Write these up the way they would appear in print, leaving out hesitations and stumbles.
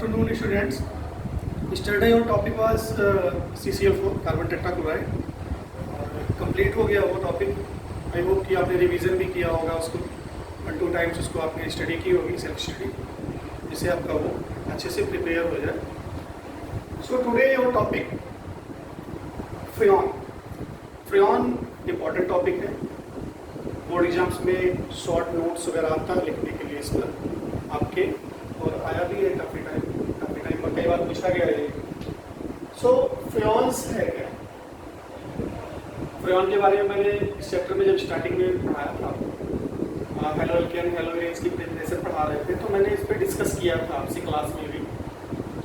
afternoon, students. Yesterday your topic was CCl4 carbon tetrachloride. Complete हो गया वो topic. I hope कि आपने रिवीजन भी किया होगा उसको, 1-2 टाइम्स उसको आपने स्टडी की होगी, सेल्फ स्टडी, जिससे आपका वो अच्छे से प्रिपेयर हो जाए। So today your topic freon. Freon important topic है, बोर्ड एग्जाम्स में शॉर्ट नोट्स वगैरह आता है लिखने के लिए इस पर आपके, और आया भी है काफ़ी टाइम पर, कई बार पूछा गया है। सो फ्रेऑन्स है क्या? फ्रेऑन के बारे में मैंने इस चैप्टर में जब स्टार्टिंग में पढ़ाया था, हेलो एल्केन हेलो एरेन्स की प्रेजेंटेशन पढ़ा रहे थे, तो मैंने इस पर डिस्कस किया था आपसे क्लास में भी।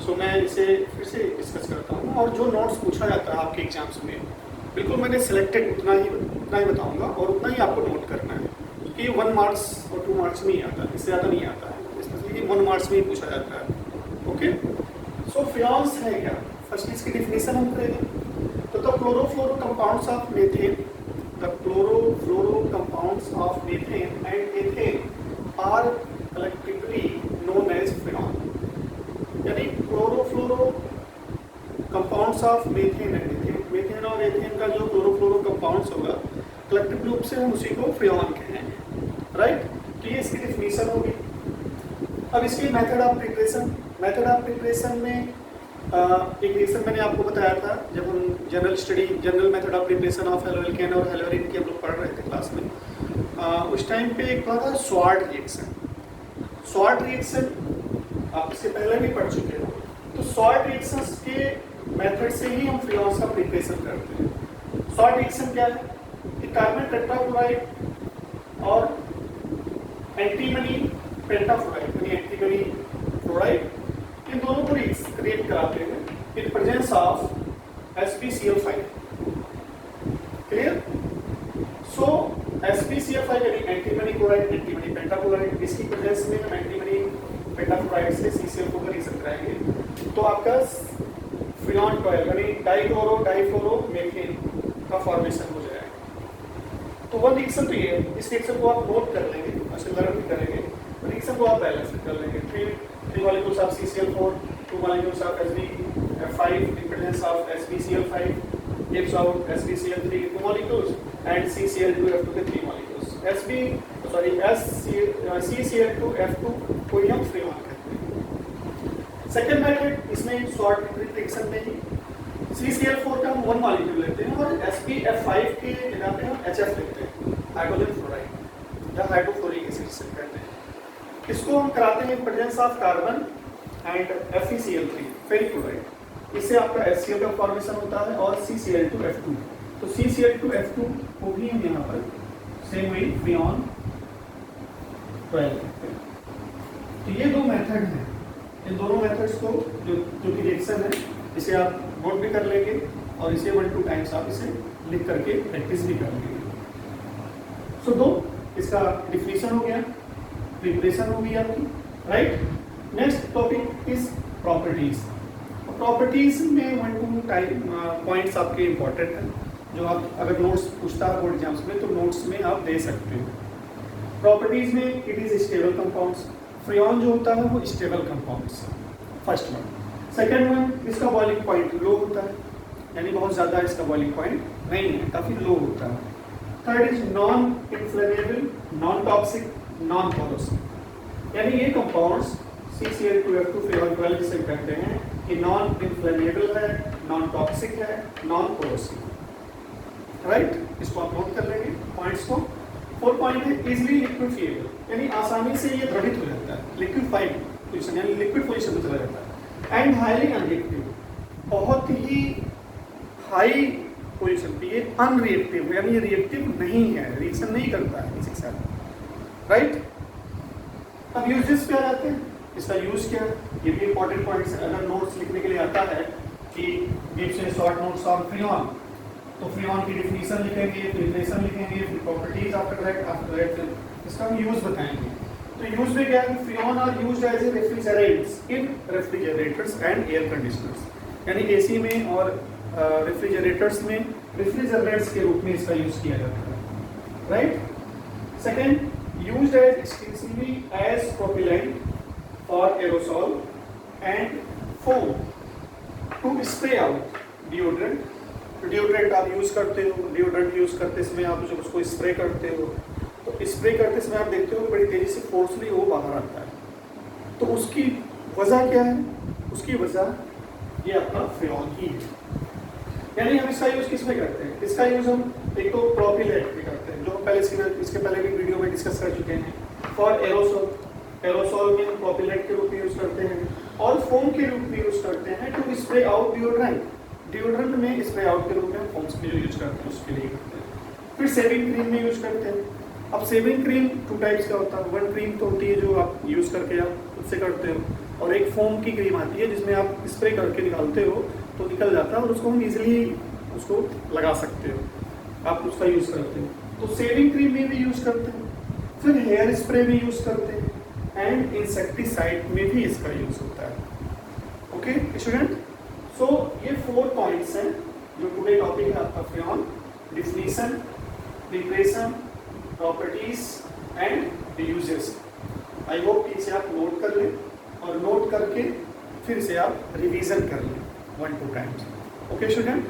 सो मैं इसे फिर से डिस्कस करता हूँ, और जो नोट्स पूछा जाता है आपके एग्जाम्स में, बिल्कुल मैंने सिलेक्टेड उतना ही बताऊँगा, और उतना ही आपको नोट करना है, क्योंकि 1 मार्क्स और 2 मार्क्स में ही आता है, इससे ज़्यादा नहीं आता है, स्पेशली 1 मार्क्स में ही पूछा जाता है। ओके, सो फ्रेऑन्स है क्या? फर्स्ट इसकी डिफिनेशन हम करेंगे। तो the chlorofluoro compounds of methane, the chlorofluoro compounds of methane and ethane are collectively known as freon. यानी chlorofluoro compounds of methane and ethane, methane और एथेन का जो क्लोरोफ्लोरो कंपाउंड्स होगा, कलेक्टिव रूप से हम उसी को फ्रेऑन कहेंगे, राइट? तो ये इसकी डिफिनेशन होगी। अब इसकी मेथड ऑफ प्रिपरेशन में एक रिएक्शन मैंने आपको बताया था जब हम general method of preparation of halo alkane और हेलो एरीन की हम लोग पढ़ रहे थे क्लास में। उस टाइम पे एक था स्वार्ट रिएक्शन आप इसके पहले भी पढ़ चुके हो। तो स्वार्ट रिएक्शंस के मेथड से ही हम फ्रेऑन्स का प्रिपरेशन करते हैं। स्वार्ट रिएक्शन क्या है कि कार्बन टेट्राक्लोराइड और एंटीमनी पेंटाफ्लोराइड यानी एंटीमनी फ्लोराइड, इन दोनों को रिएक्ट कराते हैं in presence of SbCl5। Clear? So SbCl5 यानी एंटीमनी क्लोराइड, एंटीमनी पेंटाक्लोराइड, इसकी प्रेजेंस में हम एंटीमनी पेंटाफ्लोराइड से CCl4 का रिएक्शन कराएंगे, तो आपका फ्रेऑन 12 यानी डाइफ्लोरोमेथेन का फॉर्मेशन हो जाएगा। तो वन रिएक्शन तो ये है, इस रिएक्शन को आप नोट कर लेंगे, अच्छा लर्न भी करेंगे। रिएक्शन को आप बैलेंस कर लेंगे। 3 molecules of CCl4, 2 molecules of SbF5 in presence of SbCl5 gives out SbCl3 2 molecules and CCl2F2 के 3 molecules। CCl2F2 को ही हम फ्रेऑन कहते हैं। सेकेंड मेथड, इसमें शॉर्ट रिएक्शन में ही CCl4 का हम 1 मॉलिक्यूल लेते हैं और SbF5 के जगह पे हम HF लेते हैं, हाइड्रोजन फ्लोराइड या हाइड्रोफ्लोरिक एसिड से कहते हैं। इसको हम कराते हैं presence of carbon and FeCl3 ferric chloride, इससे आपका HCl का फॉर्मेशन होता है और CCl2F2। तो CCl2F2 को भी हम यहाँ पर सेम वही फ्रेऑन 12 कहते हैं। तो ये 2 मेथड हैं, इन दोनों मेथड्स को जो कि रिएक्शन है, इसे आप नोट भी कर लेंगे और इसे 1-2 टाइम्स आप इसे लिख करके प्रैक्टिस भी कर लेंगे। सो 2 इसका डिफिनेशन हो गया, प्रिपरेशन होगी आपकी, right? Next topic is properties. Properties में 1-2 पॉइंट्स आपके इंपॉर्टेंट हैं, जो आप अगर नोट्स पूछता है बोर्ड एग्जाम्स में तो नोट्स में आप दे सकते हो। प्रॉपर्टीज में इट इज स्टेबल कंपाउंड्स, फ्रेऑन जो होता है वो stable compounds, first one. Second one, इसका बॉइलिंग पॉइंट लो होता है, यानी बहुत ज़्यादा इसका बॉइलिंग पॉइंट नहीं है, काफ़ी लो होता है। Third is non inflammable, non toxic, non corrosive, यानी ये कंपाउंड्स CCl2F2 फ्रेऑन 12 जिसे कहते हैं कि नॉन इन्फ्लेमेबल है, नॉन टॉक्सिक है, नॉन कोरोसिव, राइट? इसको आप नोट कर लेंगे पॉइंट्स को। 4 पॉइंट है इजीली लिक्विफिएबल, यानी आसानी से ये द्रवित हो जाता है, लिक्विफाइड पोजीशन यानी लिक्विड पोजीशन में चला जाता है। एंड हाईली अनरिएक्टिव, बहुत ही हाई पोजीशन पे ये अनरिएक्टिव, यानी रिएक्टिव नहीं है, रिएक्शन नहीं करता है किसी के साथ, राइट? अब यूजेस पे आ जाते हैं, इसका यूज क्या है, ये भी इंपॉर्टेंट पॉइंट्स है। अगर नोट्स लिखने के लिए आता है कि gives a short notes on freon, तो फ्रेऑन की डिफिनीशन लिखेंगे, प्रिपरेशन लिखेंगे, फिर प्रॉपर्टीज आफ्टर दैट इसका हम यूज बताएंगे। तो यूज में क्या है, freon are used as a refrigerants in refrigerators and air conditioners, यानी एसी में और रेफ्रिजरेटर्स में रेफ्रिजरेंट्स के रूप में इसका यूज किया जाता है, right? Second, used as extensively as propellant for aerosol and foam to spray out deodorant. Deodorant आप यूज़ करते हो, डिओड्रेंट यूज़ करते समय आप जब उसको स्प्रे करते हो तो स्प्रे करते समय आप देखते हो बड़ी तेज़ी से फोर्सली वो बाहर आता है। तो उसकी वजह क्या है? उसकी वजह ये अपना फ्रेऑन ही है। यानी हम इसका यूज़ किस में करते हैं? इसका यूज़ हम एक तो प्रोपिलेट में करते हैं, जो हम पहले इसके पहले भी वीडियो में डिस्कस कर चुके हैं। फॉर एरोसोल, एरोसोल में हम प्रोपिलेट के रूप में यूज़ करते हैं और फोम के रूप में यूज़ करते हैं to spray out deodorant. Deodorant में स्प्रे आउट के रूप में हम फोम्स में जो यूज़ करते हैं उसके लिए करते हैं। फिर शेविंग क्रीम में यूज़ करते हैं। अब शेविंग क्रीम 2 टाइप्स का होता है। वन क्रीम तो होती है जो आप यूज़ करके आप खुद से करते हो, और एक फोम की क्रीम आती है जिसमें आप स्प्रे करके निकालते हो तो निकल जाता है और उसको हम इजीली उसको लगा सकते हो, आप उसका यूज़ करते हो। तो शेविंग क्रीम में भी यूज़ करते हैं, फिर हेयर स्प्रे में यूज़ करते हैं एंड इंसेक्टिसाइड में भी इसका यूज़ होता है। ओके स्टूडेंट, सो ये 4 पॉइंट्स हैं जो टुडे टॉपिक है आपका freon: definition, preparation, properties and uses. I hope इसे आप नोट कर लें और नोट करके फिर से आप रिवीजन कर लें 1-2 टाइम्स। Okay student.